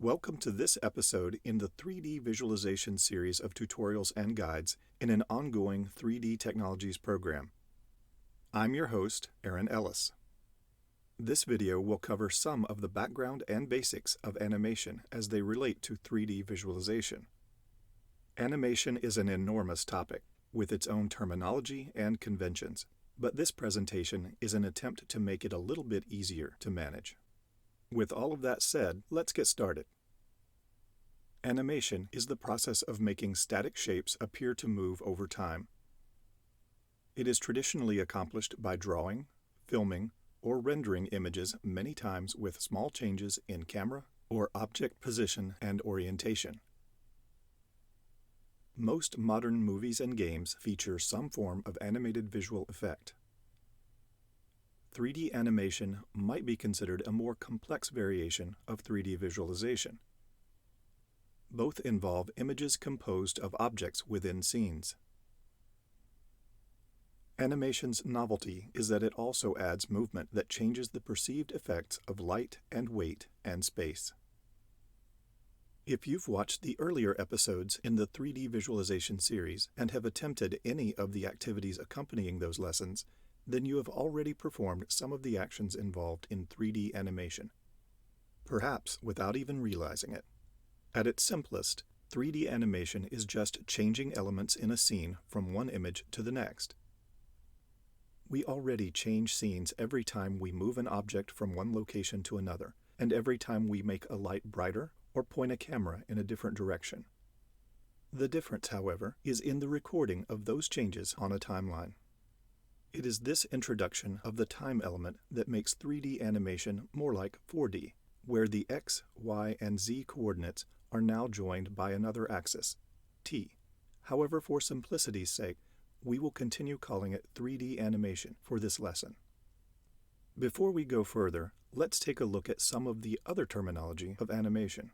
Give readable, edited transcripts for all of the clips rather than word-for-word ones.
Welcome to this episode in the 3D visualization series of tutorials and guides in an ongoing 3D Technologies program. I'm your host, Aaron Ellis. This video will cover some of the background and basics of animation as they relate to 3D visualization. Animation is an enormous topic, with its own terminology and conventions, but this presentation is an attempt to make it a little bit easier to manage. With all of that said, let's get started. Animation is the process of making static shapes appear to move over time. It is traditionally accomplished by drawing, filming, or rendering images many times with small changes in camera or object position and orientation. Most modern movies and games feature some form of animated visual effect. 3D animation might be considered a more complex variation of 3D visualization. Both involve images composed of objects within scenes. Animation's novelty is that it also adds movement that changes the perceived effects of light and weight and space. If you've watched the earlier episodes in the 3D visualization series and have attempted any of the activities accompanying those lessons, then you have already performed some of the actions involved in 3D animation, perhaps without even realizing it. At its simplest, 3D animation is just changing elements in a scene from one image to the next. We already change scenes every time we move an object from one location to another, and every time we make a light brighter or point a camera in a different direction. The difference, however, is in the recording of those changes on a timeline. It is this introduction of the time element that makes 3D animation more like 4D, where the X, Y, and Z coordinates are now joined by another axis, T. However, for simplicity's sake, we will continue calling it 3D animation for this lesson. Before we go further, let's take a look at some of the other terminology of animation.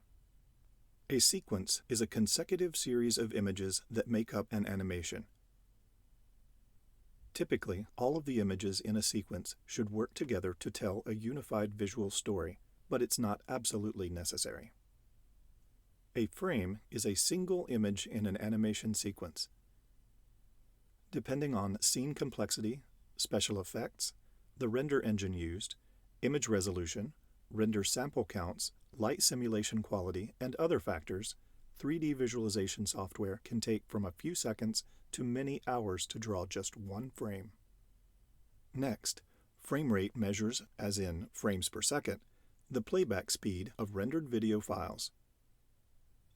A sequence is a consecutive series of images that make up an animation. Typically, all of the images in a sequence should work together to tell a unified visual story, but it's not absolutely necessary. A frame is a single image in an animation sequence. Depending on scene complexity, special effects, the render engine used, image resolution, render sample counts, light simulation quality, and other factors, 3D visualization software can take from a few seconds to many hours to draw just one frame. Next, frame rate measures, as in frames per second, the playback speed of rendered video files.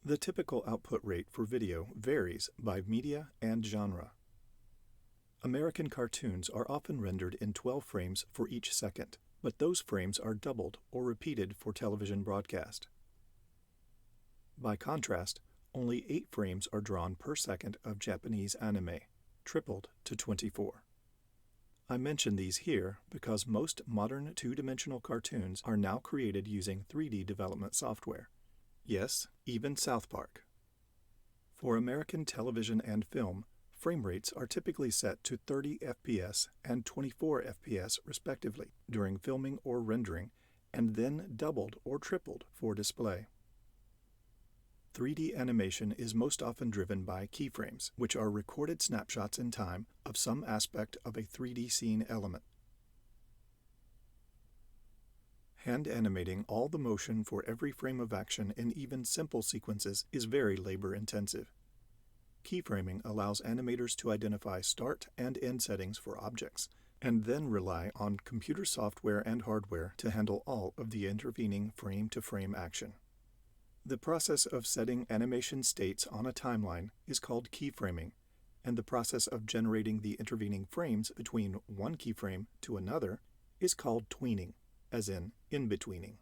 The typical output rate for video varies by media and genre. American cartoons are often rendered in 12 frames for each second, but those frames are doubled or repeated for television broadcast. By contrast, only 8 frames are drawn per second of Japanese anime, tripled to 24. I mention these here because most modern two-dimensional cartoons are now created using 3D development software. Yes, even South Park. For American television and film, frame rates are typically set to 30 FPS and 24 FPS respectively during filming or rendering, and then doubled or tripled for display. 3D animation is most often driven by keyframes, which are recorded snapshots in time of some aspect of a 3D scene element. Hand animating all the motion for every frame of action in even simple sequences is very labor-intensive. Keyframing allows animators to identify start and end settings for objects, and then rely on computer software and hardware to handle all of the intervening frame-to-frame action. The process of setting animation states on a timeline is called keyframing, and the process of generating the intervening frames between one keyframe to another is called tweening, as in betweening.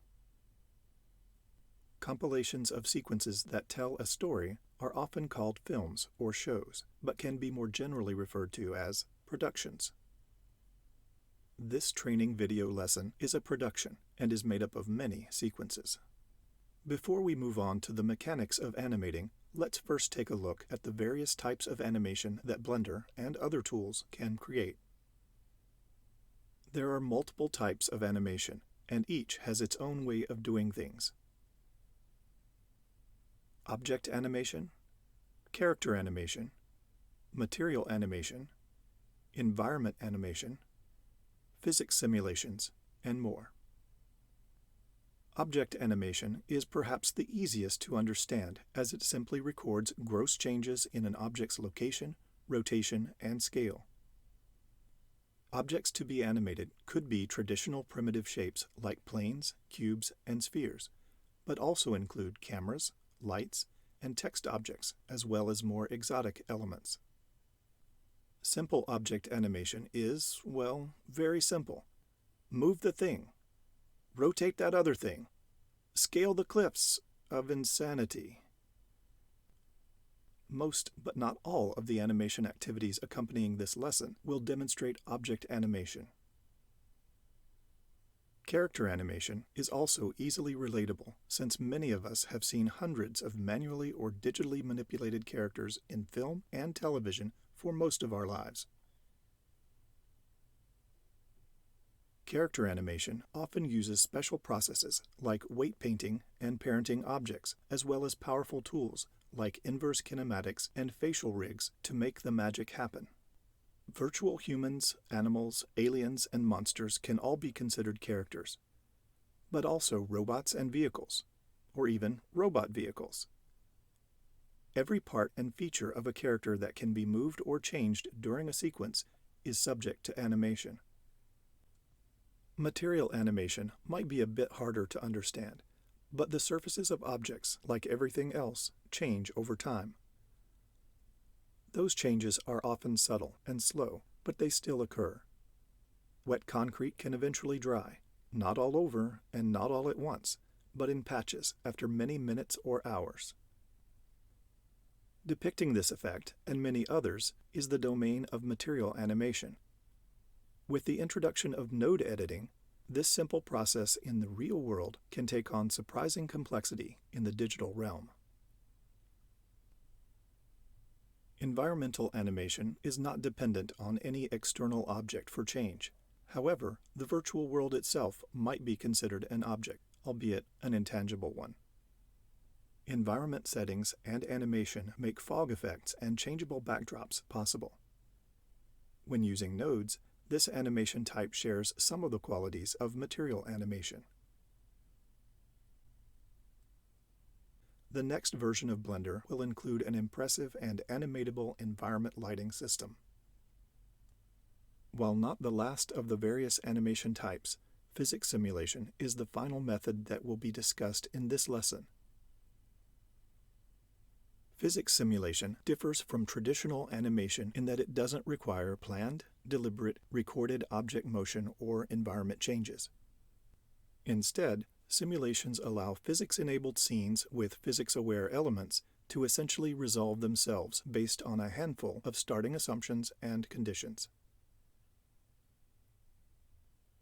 Compilations of sequences that tell a story are often called films or shows, but can be more generally referred to as productions. This training video lesson is a production and is made up of many sequences. Before we move on to the mechanics of animating, let's first take a look at the various types of animation that Blender and other tools can create. There are multiple types of animation, and each has its own way of doing things. object animation, character animation, material animation, environment animation, physics simulations, and more. Object animation is perhaps the easiest to understand, as it simply records gross changes in an object's location, rotation, and scale. Objects to be animated could be traditional primitive shapes like planes, cubes, and spheres, but also include cameras, lights, and text objects, as well as more exotic elements. Simple object animation is, well, very simple. Move the thing. Rotate that other thing. Scale the cliffs of insanity. Most, but not all, of the animation activities accompanying this lesson will demonstrate object animation. Character animation is also easily relatable, since many of us have seen hundreds of manually or digitally manipulated characters in film and television for most of our lives. Character animation often uses special processes like weight painting and parenting objects, as well as powerful tools like inverse kinematics and facial rigs to make the magic happen. Virtual humans, animals, aliens, and monsters can all be considered characters, but also robots and vehicles, or even robot vehicles. Every part and feature of a character that can be moved or changed during a sequence is subject to animation. Material animation might be a bit harder to understand, but the surfaces of objects, like everything else, change over time. Those changes are often subtle and slow, but they still occur. Wet concrete can eventually dry, not all over and not all at once, but in patches after many minutes or hours. Depicting this effect, and many others, is the domain of material animation. With the introduction of node editing, this simple process in the real world can take on surprising complexity in the digital realm. Environmental animation is not dependent on any external object for change. However, the virtual world itself might be considered an object, albeit an intangible one. Environment settings and animation make fog effects and changeable backdrops possible. When using nodes, this animation type shares some of the qualities of material animation. The next version of Blender will include an impressive and animatable environment lighting system. While not the last of the various animation types, physics simulation is the final method that will be discussed in this lesson. Physics simulation differs from traditional animation in that it doesn't require planned, deliberate, recorded object motion or environment changes. Instead, simulations allow physics-enabled scenes with physics-aware elements to essentially resolve themselves based on a handful of starting assumptions and conditions.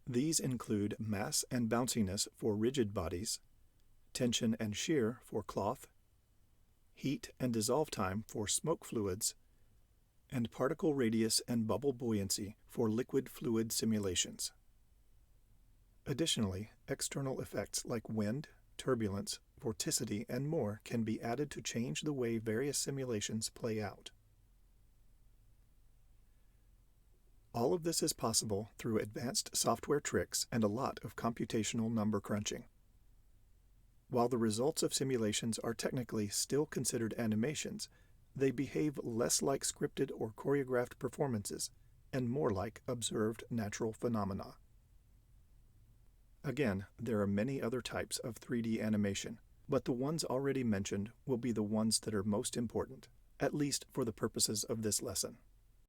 These include mass and bounciness for rigid bodies, tension and shear for cloth, heat and dissolve time for smoke fluids, and particle radius and bubble buoyancy for liquid fluid simulations. Additionally, external effects like wind, turbulence, vorticity, and more can be added to change the way various simulations play out. All of this is possible through advanced software tricks and a lot of computational number crunching. While the results of simulations are technically still considered animations, they behave less like scripted or choreographed performances and more like observed natural phenomena. Again, there are many other types of 3D animation, but the ones already mentioned will be the ones that are most important, at least for the purposes of this lesson.